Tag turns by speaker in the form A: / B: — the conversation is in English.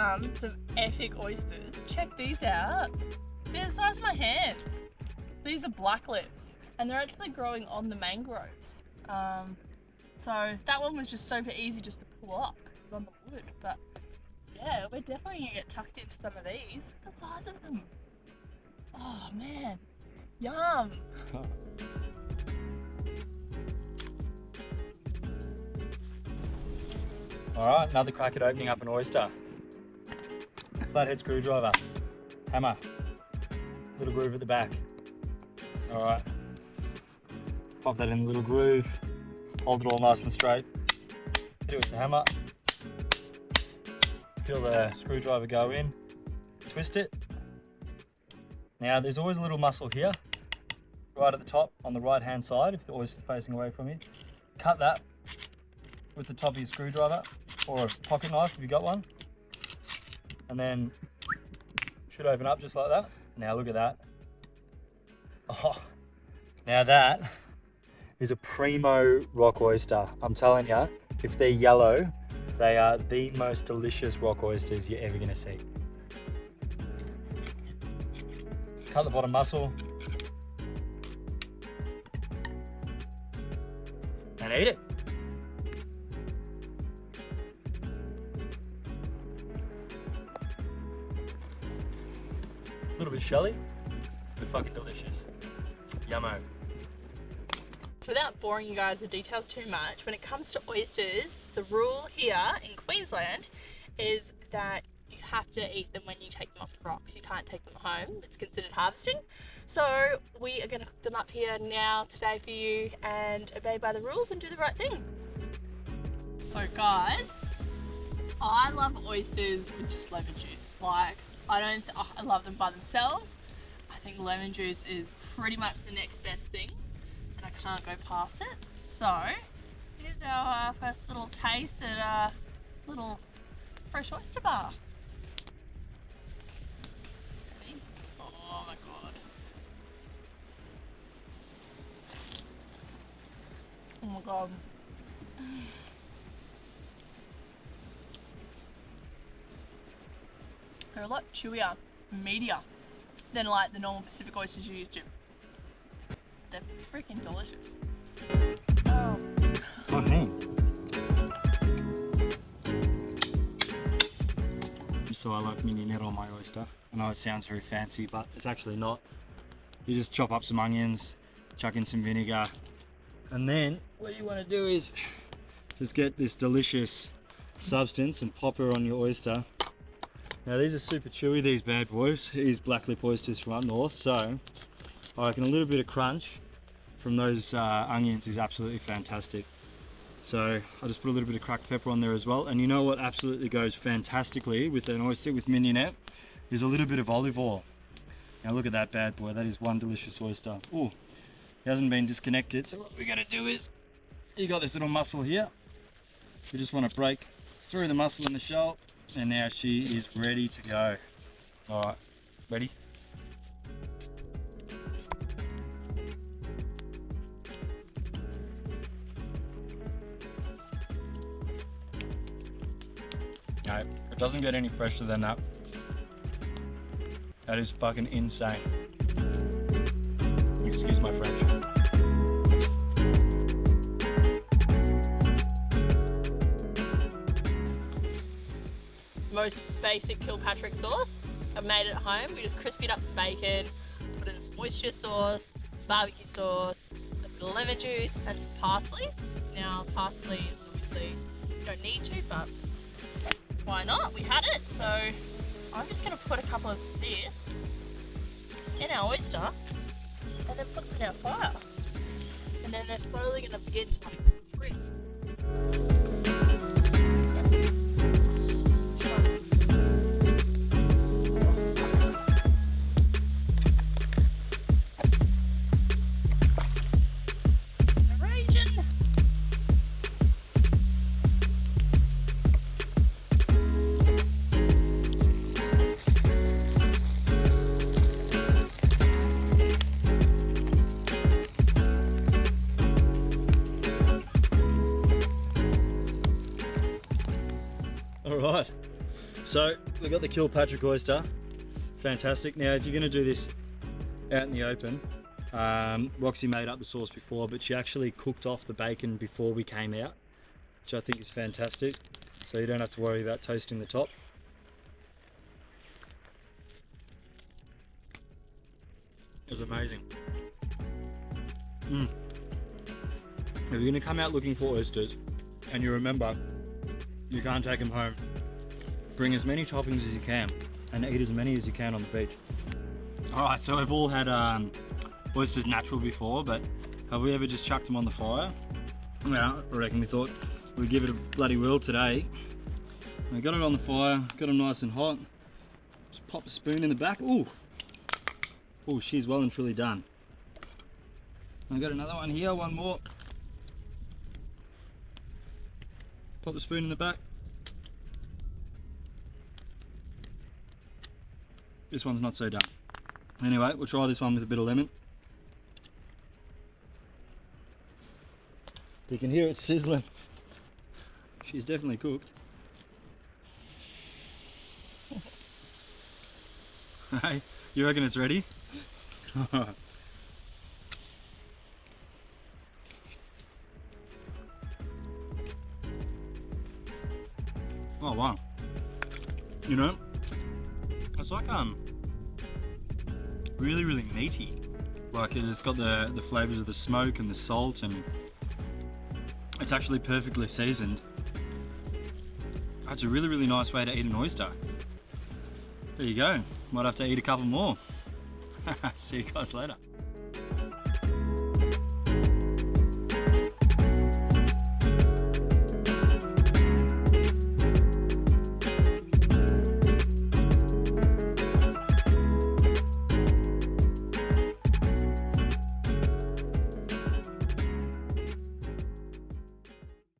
A: found some epic oysters. Check these out. They're the size of my hand. These are black lips and they're actually growing on the mangroves. So that one was just super easy just to pull up because it's on the wood. But yeah, we're definitely gonna get tucked into some of these. Look at the size of them. Oh man, yum.
B: Alright, another crack at opening up an oyster. Flathead screwdriver, hammer, little groove at the back. Alright, pop that in the little groove, hold it all nice and straight, hit it with the hammer, feel the screwdriver go in, twist it. Now there's always a little muscle here, right at the top on the right hand side if the oyster's facing away from you. Cut that with the top of your screwdriver or a pocket knife if you've got one, and then should open up just like that. Now look at that. Oh, now that is a primo rock oyster. I'm telling you, if they're yellow, they are the most delicious rock oysters you're ever gonna see. Cut the bottom muscle and eat it. A little bit shelly, but fucking delicious. Yummo.
A: So without boring you guys with details too much, when it comes to oysters, the rule here in Queensland is that you have to eat them when you take them off the rocks. You can't take them home. It's considered harvesting. So we are going to cook them up here now today for you and obey by the rules and do the right thing. So guys, I love oysters with just lemon juice. Like, I love them by themselves. I think lemon juice is pretty much the next best thing and I can't go past it. So here's our first little taste at a little fresh oyster bar. Oh my god. Oh my god. They're a lot chewier and meatier than like the normal Pacific oysters you're used to. They're freaking delicious. Oh.
B: So I like mignonette on my oyster. I know it sounds very fancy, but it's actually not. You just chop up some onions, chuck in some vinegar, and then what you want to do is just get this delicious substance and pop her on your oyster. Now these are super chewy, these bad boys. These black lip oysters from up north, so I reckon a little bit of crunch from those onions is absolutely fantastic. So I just put a little bit of cracked pepper on there as well. And you know what absolutely goes fantastically with an oyster with mignonette is a little bit of olive oil. Now look at that bad boy, that is one delicious oyster. Oh, he hasn't been disconnected, so what we're gonna do is, you got this little muscle here. You just wanna break through the muscle in the shell, and now she is ready to go. All right, ready? No, it doesn't get any fresher than that. That is fucking insane. Excuse my French.
A: Most basic Kilpatrick sauce. I've made it at home. We just crispied up some bacon, put in some moisture sauce, barbecue sauce, a bit of lemon juice, and some parsley. Now, parsley is obviously, you don't need to, but why not? We had it, so I'm just going to put a couple of this in our oyster and then put them in our fire. And then they're slowly going to begin to crisp.
B: So we've got the Kilpatrick oyster, fantastic. Now if you're going to do this out in the open, Roxy made up the sauce before, but she actually cooked off the bacon before we came out, which I think is fantastic. So you don't have to worry about toasting the top. It was amazing. If you're going to come out looking for oysters, and you remember you can't take them home, bring as many toppings as you can and eat as many as you can on the beach. Alright, so we've all had oysters natural before, but have we ever just chucked them on the fire? Well, I reckon we thought we'd give it a bloody whirl today. We got it on the fire, got them nice and hot. Just pop a spoon in the back. Ooh! Oh, she's well and truly done. I've got another one here, one more. Pop the spoon in the back. This one's not so done. Anyway, we'll try this one with a bit of lemon. You can hear it sizzling. She's definitely cooked. Hey, you reckon it's ready? Oh wow. You know, it's like really meaty. Like it's got the flavours of the smoke and the salt, and it's actually perfectly seasoned. That's a really nice way to eat an oyster. There you go. Might have to eat a couple more. See you guys later.